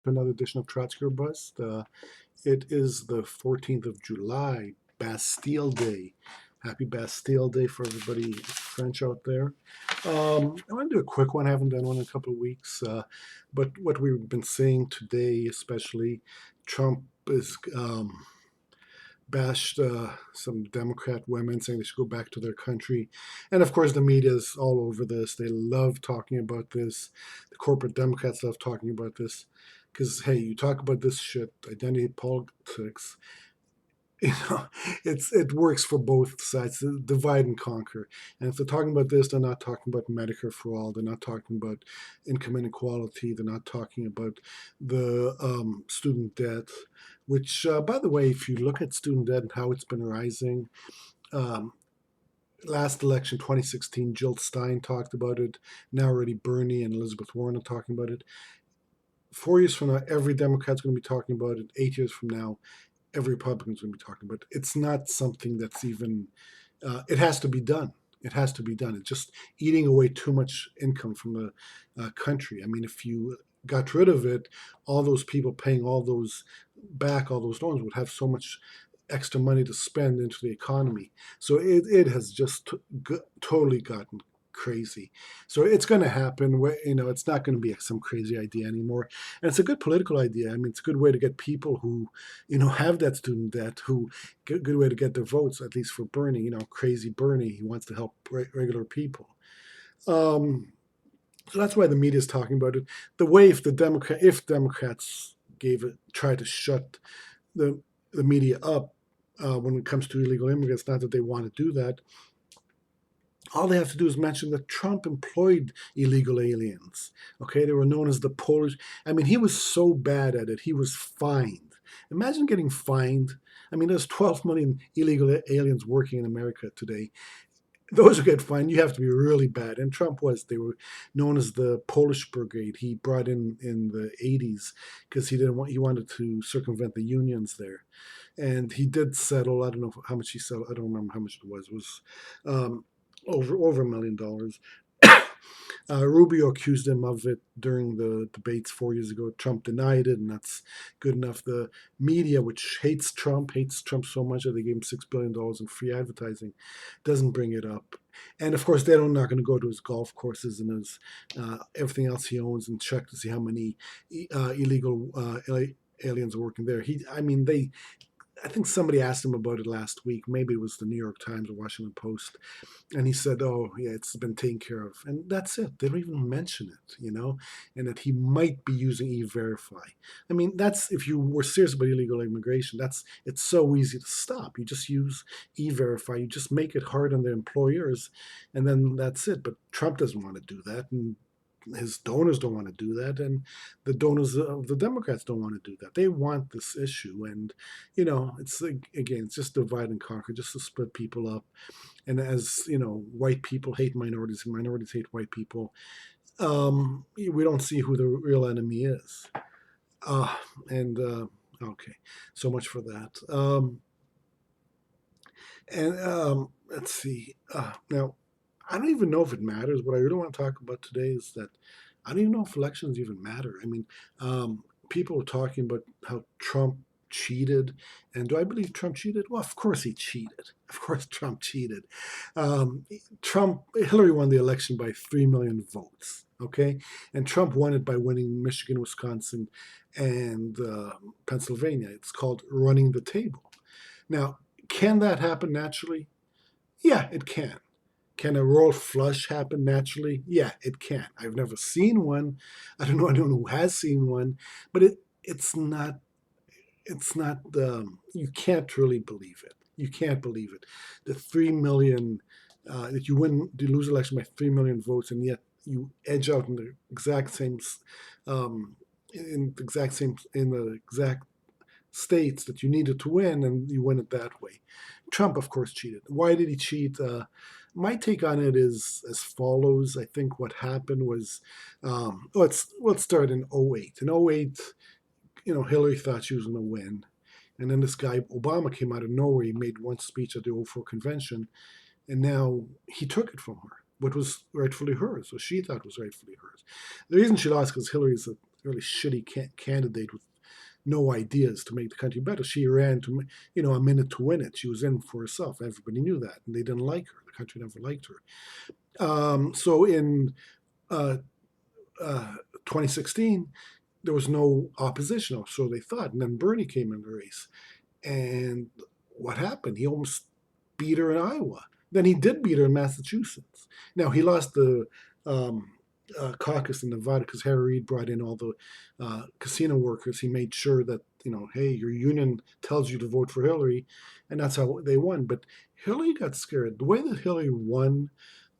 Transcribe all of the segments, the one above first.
to another edition of Trotsky or Bust. It is the 14th of July, Bastille Day. Happy Bastille Day for everybody French out there. I want to do a quick one. I haven't done one in a couple of weeks. But what we've been seeing today, especially, Trump is bashed some Democrat women, saying they should go back to their country. And of course, the media is all over this. They love talking about this. The corporate Democrats love talking about this. Because, hey, you talk about this shit, identity politics, you know, it works for both sides, divide and conquer. And if they're talking about this, they're not talking about Medicare for all. They're not talking about income inequality. They're not talking about the student debt, which, by the way, if you look at student debt and how it's been rising, um, last election, 2016, Jill Stein talked about it. Now already Bernie and Elizabeth Warren are talking about it. 4 years from now, every Democrat's going to be talking about it. 8 years from now, every Republican's going to be talking about. It's not something that's even. It has to be done. It has to be done. It's just eating away too much income from the country. I mean, if you got rid of it, all those people paying all those loans would have so much extra money to spend into the economy. So it has just totally gotten crazy. So it's going to happen. It's not going to be some crazy idea anymore. And it's a good political idea. I mean, it's a good way to get people who, have that student debt, good way to get their votes, at least for Bernie, crazy Bernie. He wants to help regular people. So that's why the media is talking about it. The way if Democrats tried to shut the media up when it comes to illegal immigrants, not that they want to do that, all they have to do is mention that Trump employed illegal aliens. Okay, they were known as the Polish. I mean, he was so bad at it, he was fined. Imagine getting fined. I mean, there's 12 million illegal aliens working in America today. Those who get fined, you have to be really bad. And Trump they were known as the Polish Brigade. He brought in the 80s because he wanted to circumvent the unions there. And he did settle, I don't know how much he settled, I don't remember how much it was. It was over $1 million. Rubio accused him of it during the debates 4 years ago. Trump denied it, and that's good enough. The media, which hates Trump so much that they gave him $6 billion in free advertising, doesn't bring it up. And of course, they're not going to go to his golf courses and his everything else he owns and check to see how many illegal aliens are working there. I think somebody asked him about it last week. Maybe it was the New York Times or Washington Post. And he said, oh, yeah, it's been taken care of. And that's it. They don't even mention it, and that he might be using E-Verify. I mean, if you were serious about illegal immigration, it's so easy to stop. You just use E-Verify. You just make it hard on the employers, and then that's it. But Trump doesn't want to do that. And his donors don't want to do that, and the donors of the Democrats don't want to do that. They want this issue, and it's just divide and conquer, just to split people up. And as white people hate minorities, and minorities hate white people. We don't see who the real enemy is. Okay, so much for that. Let's see. Now, I don't even know if it matters. What I really want to talk about today is that I don't even know if elections even matter. I mean, people are talking about how Trump cheated. And do I believe Trump cheated? Well, of course he cheated. Of course Trump cheated. Hillary won the election by 3 million votes. Okay? And Trump won it by winning Michigan, Wisconsin, and Pennsylvania. It's called running the table. Now, can that happen naturally? Yeah, it can. Can a royal flush happen naturally? Yeah, it can. I've never seen one. I don't know anyone who has seen one, but it's not. You can't really believe it. You can't believe it. The 3 million that you lose election by 3 million votes, and yet you edge out in the exact same states that you needed to win, and you win it that way. Trump, of course, cheated. Why did he cheat? My take on it is as follows. I think what happened was, let's start in '08. In '08, Hillary thought she was going to win. And then this guy, Obama, came out of nowhere. He made one speech at the '04 convention, and now he took it from her, what was rightfully hers, or she thought was rightfully hers. The reason she lost because Hillary is really shitty candidate with no ideas to make the country better. She ran to, a minute to win it. She was in for herself. Everybody knew that, and they didn't like her. The country never liked her. So in uh, uh, 2016, there was no opposition, or so they thought. And then Bernie came in the race. And what happened? He almost beat her in Iowa. Then he did beat her in Massachusetts. Now, he lost the um, caucus in Nevada because Harry Reid brought in all the casino workers. He made sure that, hey, your union tells you to vote for Hillary, and that's how they won. But Hillary got scared. The way that Hillary won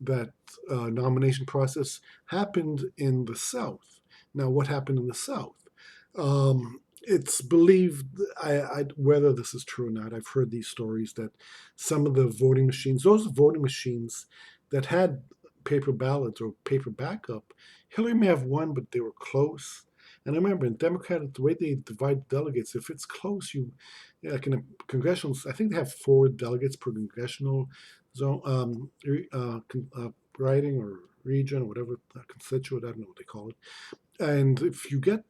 that nomination process happened in the South. Now, what happened in the South? It's believed, whether this is true or not, I've heard these stories that some of the voting machines, those voting machines that had paper ballots or paper backup, Hillary may have won, but they were close. And I remember in Democratic, the way they divide delegates, if it's close, like in a congressional, I think they have 4 delegates per congressional zone, riding or region or whatever, constituent, I don't know what they call it. And if you get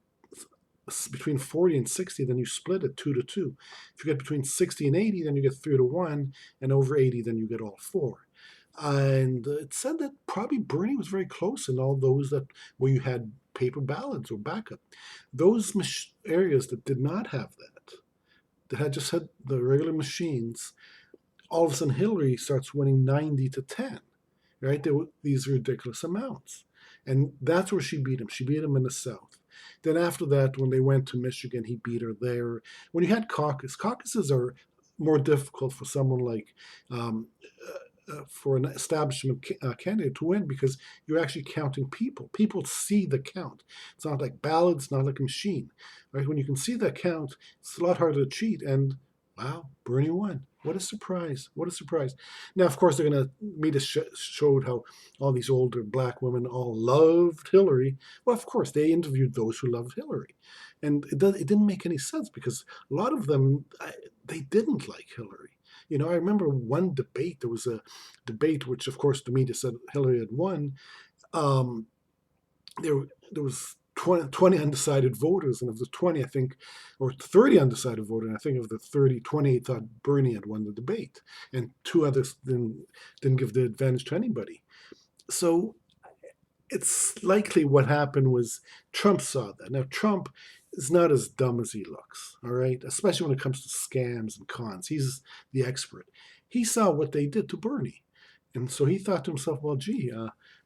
between 40 and 60, then you split it 2-2. If you get between 60 and 80, then you get 3-1, and over 80, then you get all 4. And it said that probably Bernie was very close in all those that where you had paper ballots or backup. Those areas that did not have that had just had the regular machines, all of a sudden Hillary starts winning 90-10. Right? There were these ridiculous amounts. And that's where she beat him. She beat him in the South. Then after that, when they went to Michigan, he beat her there. When you had caucuses are more difficult for someone like for an establishment candidate to win because you're actually counting people. People see the count. It's not like ballots, not like a machine. Right? When you can see the count, it's a lot harder to cheat. And wow, Bernie won. What a surprise. What a surprise. Now, of course, they're going to meet showed how all these older black women all loved Hillary. Well, of course, they interviewed those who loved Hillary. And it didn't make any sense because a lot of them, they didn't like Hillary. I remember one debate, there was a debate, which of course the media said Hillary had won. Um, there was 20 undecided voters, and of the 20, I think, or 30 undecided voters, and I think of the 30, 28 thought Bernie had won the debate, and 2 others didn't give the advantage to anybody. So it's likely what happened was Trump saw that. Now, Trump is not as dumb as he looks, all right? Especially when it comes to scams and cons. He's the expert. He saw what they did to Bernie. And so he thought to himself, well, gee,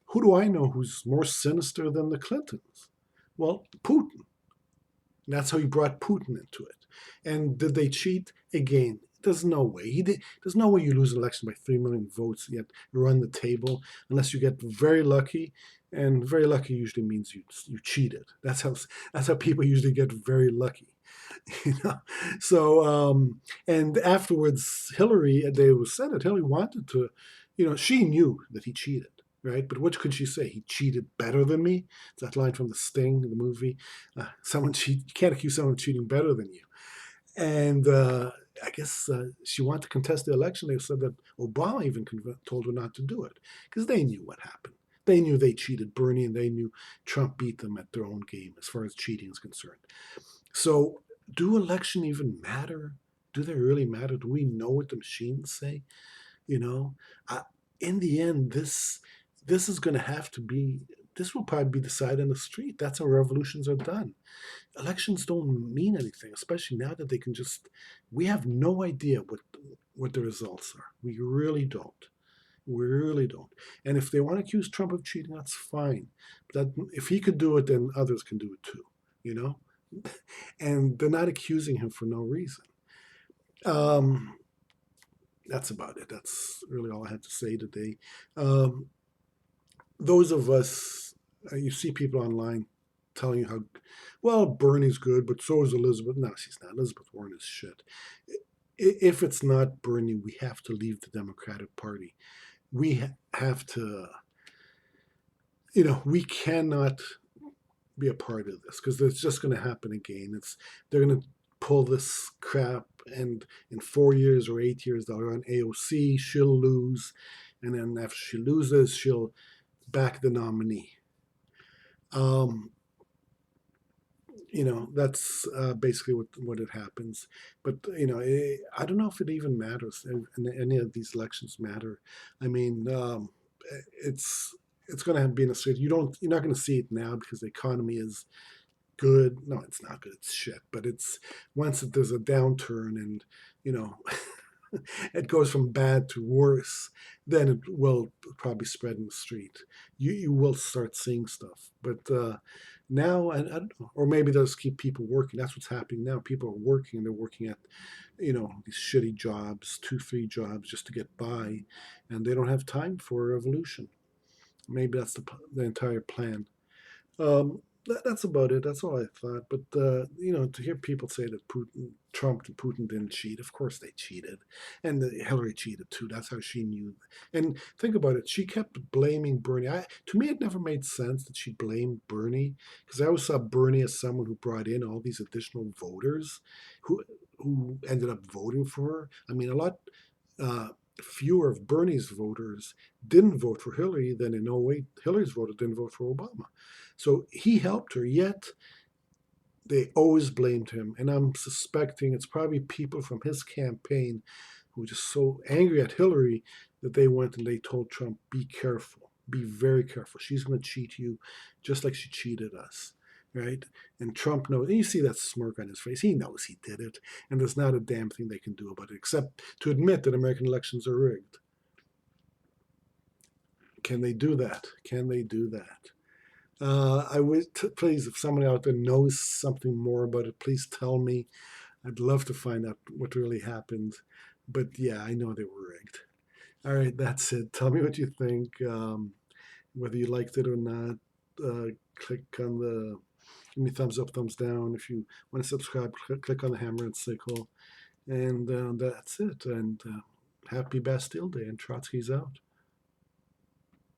who do I know who's more sinister than the Clintons? Well, Putin. And that's how he brought Putin into it. And did they cheat? Again, there's no way. There's no way you lose an election by 3 million votes yet run the table unless you get very lucky. And very lucky usually means you cheated. That's how people usually get very lucky. So and afterwards, Hillary, they said it. Hillary wanted to, she knew that he cheated. Right, but what could she say? He cheated better than me. It's that line from The Sting, the movie. You can't accuse someone of cheating better than you. And I guess she wanted to contest the election. They said that Obama even told her not to do it because they knew what happened. They knew they cheated Bernie, and they knew Trump beat them at their own game as far as cheating is concerned. So, do election even matter? Do they really matter? Do we know what the machines say? In the end, this is going to have to be. This will probably be decided on the street. That's how revolutions are done. Elections don't mean anything, especially now that they can just. We have no idea what the results are. We really don't. We really don't. And if they want to accuse Trump of cheating, that's fine. But if he could do it, then others can do it too. And they're not accusing him for no reason. That's about it. That's really all I had to say today. Those of us, you see people online telling you how, well, Bernie's good, but so is Elizabeth. No, she's not. Elizabeth Warren is shit. If it's not Bernie, we have to leave the Democratic Party. We have to, we cannot be a part of this because it's just going to happen again. They're going to pull this crap, and in 4 years or 8 years, they'll run AOC. She'll lose, and then after she loses, she'll back the nominee. That's basically what it happens. But I don't know if it even matters. And any of these elections matter. I mean, it's it's going to be in a state you're not going to see it now because the economy is good. No, it's not good. It's shit. But it's once there's a downturn and you know it goes from bad to worse, then it will probably spread in the street. You will start seeing stuff. But now, I don't know, or maybe they'll just keep people working. That's what's happening now. People are working, and they're working at these shitty jobs, 2, 3 jobs just to get by, and they don't have time for a revolution. Maybe that's the entire plan. That's about it. That's all I thought. But to hear people say that Trump and Putin didn't cheat, of course they cheated, and Hillary cheated too. That's how she knew. And think about it. She kept blaming Bernie. To me, it never made sense that she blamed Bernie because I always saw Bernie as someone who brought in all these additional voters, who ended up voting for her. I mean, a lot. Uh, Fewer of Bernie's voters didn't vote for Hillary than in '08 Hillary's voters didn't vote for Obama. So he helped her, yet they always blamed him. And I'm suspecting it's probably people from his campaign who were just so angry at Hillary that they went and they told Trump, be careful, be very careful. She's going to cheat you just like she cheated us. Right? And Trump knows, and you see that smirk on his face. He knows he did it, and there's not a damn thing they can do about it except to admit that American elections are rigged. Can they do that? Can they do that? I would please, if somebody out there knows something more about it, please tell me. I'd love to find out what really happened. But yeah, I know they were rigged. All right, that's it. Tell me what you think. Whether you liked it or not. Click on the give me thumbs up, thumbs down. If you want to subscribe, click on the hammer and sickle. And that's it. And happy Bastille Day. And Trotsky's out.